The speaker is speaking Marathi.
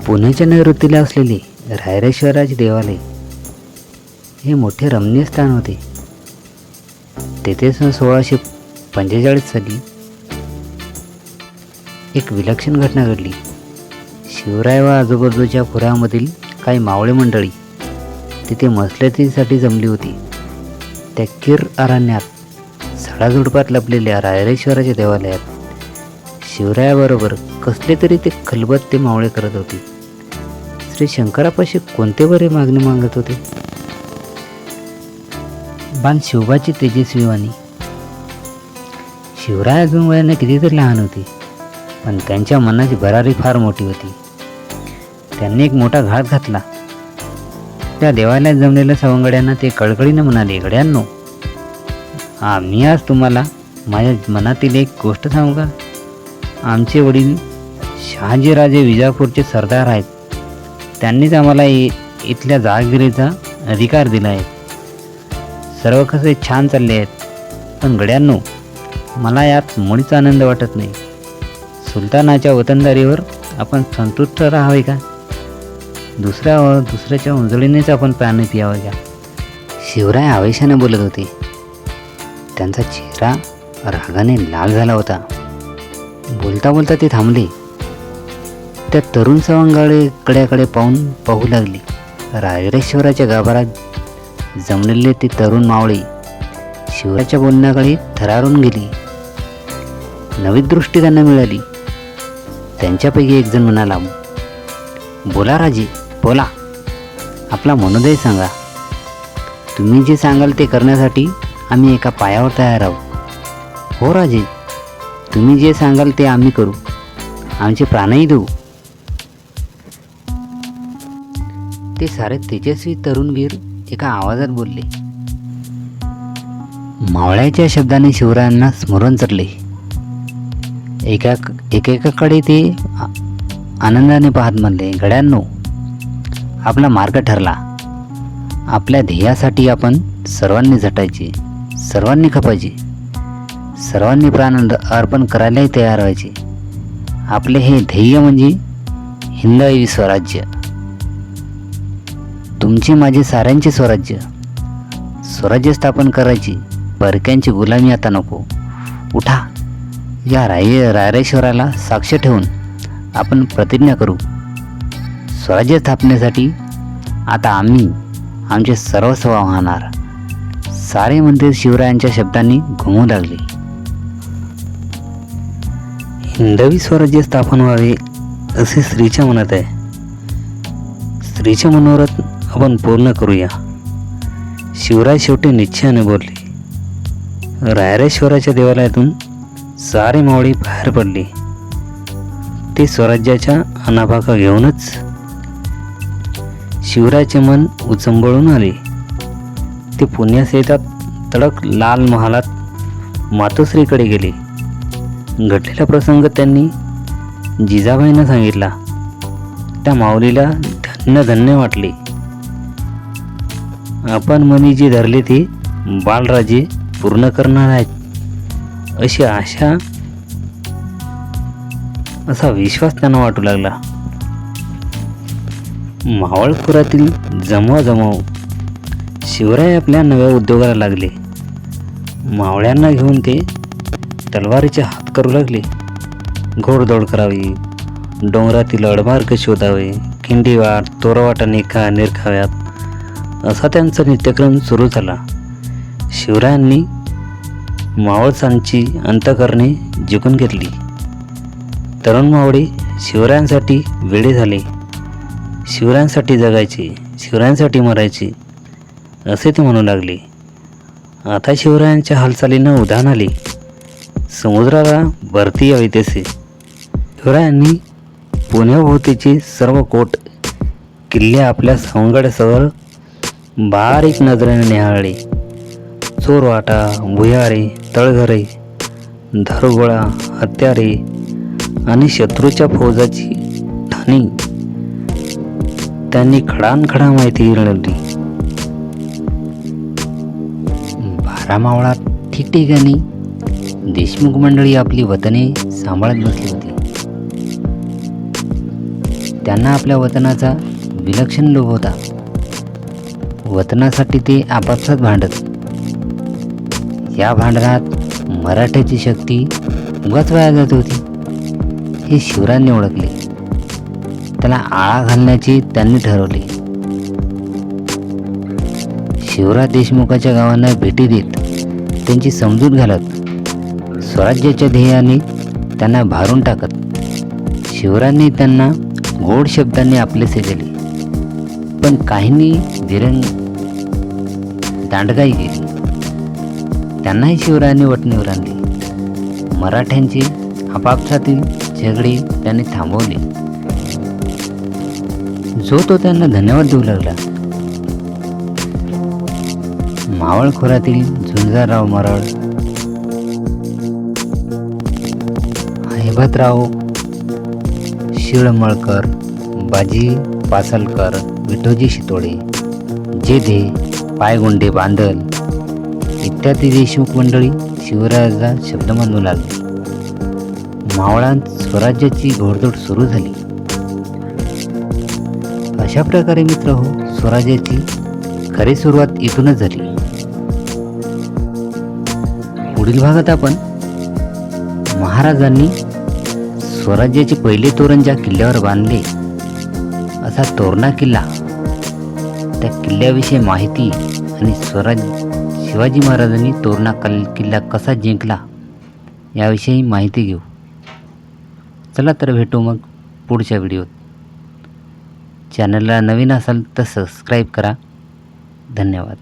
पुण्याच्या नैऋत्येला असलेले रायरेश्वराचे देवालय हे मोठे रमणीय स्थान होते. तेथे सन 1645 साली एक विलक्षण घटना घडली. शिवराय व आजूबाजूच्या पुरामधील काही मावळे मंडळी तिथे मसलतीसाठी जमली होती. त्या किर अरण्यात झाडाझुडपात लपलेल्या रायरेश्वराच्या देवालयात शिवरायाबरोबर कसले तरी ते खलबत्ते मावळे करत होते. श्री शंकरापाशी कोणते बरे मागणी मागत होते? बाण शिवबाची तेजस्वी वाणी. शिवराय अजून वयाने कितीतरी लहान होते, पण त्यांच्या मनाची भरारी फार मोठी होती. त्यांनी एक मोठा घात घातला. त्या देवालयात जमलेल्या सवंगड्यांना ते कळकळीने म्हणाले, गड्यांनो, आम्ही आज तुम्हाला माझ्या मनातील एक गोष्ट सांगू का? आमचे वडील शहाजीराजे विजापूरचे सरदार आहेत. त्यांनीच आम्हाला इथल्या जहागिरीचा अधिकार दिला आहे. सर्व कसे छान चालले आहेत, पण गड्यांनो, मला यात मुळीच आनंद वाटत नाही. सुलतानाच्या वतनदारीवर आपण संतुष्ट राहावे का? दुसऱ्याच्या उंजळीनेच आपण पाणी पियावे का? शिवराय आवेशाने बोलत होते. त्यांचा चेहरा रागाने लाल झाला होता. बोलता बोलता ते थांबले. त्या तरुण सवंगड्याकडे पाहू लागले. रायरेश्वराच्या गाभारात जमलेले ते तरुण मावळे शिवराच्या बोलण्याकडे थरारून गेले. नवी दृष्टी त्यांना मिळाली. त्यांच्यापैकी एक जण म्हणाला, बोला राजे, बोला, आपला मनोदय सांगा. तुम्ही जे सांगाल ते करण्यासाठी आम्ही एका पायावर तयार आहोत. हो राजे, तुम्ही जे सांगाल ते आम्ही करू, आमचे प्राणही देऊ. ते सारे तेजस्वी तरुणवीर एका आवाजात बोलले. मावळ्याच्या शब्दाने शिवरायांना स्मरण चढले. एकेकाकडे ते आनंदाने पाहत म्हणले, गड्यांनो, आपला मार्ग ठरला. आपल्या ध्येयासाठी आपण सर्वांनी झटायचे, सर्वांनी खपायचे, सर्वांनी प्राण अर्पण करायलाही तयार व्हायचे. आपले हे ध्येय म्हणजे हिंदवी स्वराज्य. तुमचे माझे साऱ्यांचे स्वराज्य स्थापन करायची. परक्यांची गुलामी आता नको. उठा, या रायरेश्वराला साक्ष ठेवून आपण प्रतिज्ञा करू. स्वराज्य स्थापनेसाठी आता आम्ही आमचे सर्वस्व वाहणार. सारे मंदिर शिवरायांच्या शब्दांनी घुमू लागले. हिंदवी स्वराज्य स्थापन व्हावे असे स्त्रीच्या मनात आहे. स्त्रीचे मनोरथ आपण पूर्ण करूया. शिवराय शेवटी निश्चयाने बोलले. रायरेश्वराच्या देवालयातून सारे मावळे बाहेर पडले. ते स्वराज्याच्या अनाभाका घेऊनच. शिवरायाचे मन उचंबळून आले. ते पुण्यास येतात तडक लाल महालात मातोश्रीकडे गेले. घडलेला प्रसंग त्यांनी जिजाबाईंना सांगितला. त्या माऊलीला धन्य वाटले. आपण मनी जे धरले ते बालराजे पूर्ण करणार आहेत अशी आशा, असा विश्वास त्यांना वाटू लागला. मावळपुरातील जमवाजमव शिवराय आपल्या नव्या उद्योगाला लागले. मावळ्यांना घेऊन ते तलवारीचे हात करू लागले. घोडदौड करावी, डोंगरातील अडमार्ग शोधावे, खिंडीवाट तोरवाटा निरखाव्यात, असा त्यांचा नित्यक्रम सुरू झाला. शिवरायांनी मावळसांची अंतःकरणे जिंकून घेतली. तरुण मावळे शिवरायांसाठी वेडे झाले. शिवरायांसाठी जगायचे, शिवरायांसाठी मरायचे असे ते म्हणू लागले. आता शिवरायांच्या हालचालींना उधाण आले. समुद्राला भरती यावी तसे. शिवरायांनी पुण्याभोवतीचे सर्व कोट किल्ले आपल्या सवंगड्यासह बारीक नजरेने निहाळले. चोरवाटा, भुयारे, तळघरे, दारुगोळा, हत्यारे आणि शत्रूच्या फौजाची ठाणी त्यांनी खडानखडा माहिती मिळवली. 12 मावळात ठिकठिकाणी देशमुख मंडळी आपली वतने सांभाळत बसली होती. त्यांना आपल्या वतनाचा विलक्षण लोभ होता. वतनासाठी ते आपापसात भांडत. या भांडणात मराठ्याची शक्ती उगाच वाया जात होती हे शिवरायांनी ओळखले. त्याला आळा घालण्याचे त्यांनी ठरवले. शिवराय देशमुखाच्या गावांना भेटी देत त्यांची समजूत घालत स्वराज्याच्या ध्येयाने त्यांना भारून टाकत शिवरायांनी त्यांना गोड शब्दांनी आपलेसे केले. पण काहींनी दांडगाई केली. त्यांनाही शिवरायांनी वठणीवर आणले. मराठ्यांचे आपापसातील झगडे त्यांनी थांबवले. जो तो त्यांना धन्यवाद देऊ लागला. मावळ खोऱ्यातील झुंजारराव मरळ, हैबतराव शिळमळकर, बाजी पासलकर, विठोजी शितोळे, जेधे, पायगुंडे बांदल इत्यादी देशमुख मंडळी शिवरायाचा शब्द मानू लागली. मावळात स्वराज्याची घोडदौड सुरू झाली. अशा प्रकारे मित्र हो, स्वराज्याची खरी सुरुवात इथूनच झाली. पुढील भागात आपण महाराजांनी स्वराज्याचे पहिले तोरण ज्या किल्ल्यावर बांधले असा तोरणा किल्ला, त्या किल्ल्याविषयी माहिती आणि शिवाजी महाराजांनी तोरणा किल्ला कसा जिंकला याविषयी माहिती घेऊ. चला तर भेटू मग पुढच्या व्हिडिओत. चॅनलला नवीन असाल तर सबस्क्राईब करा. धन्यवाद.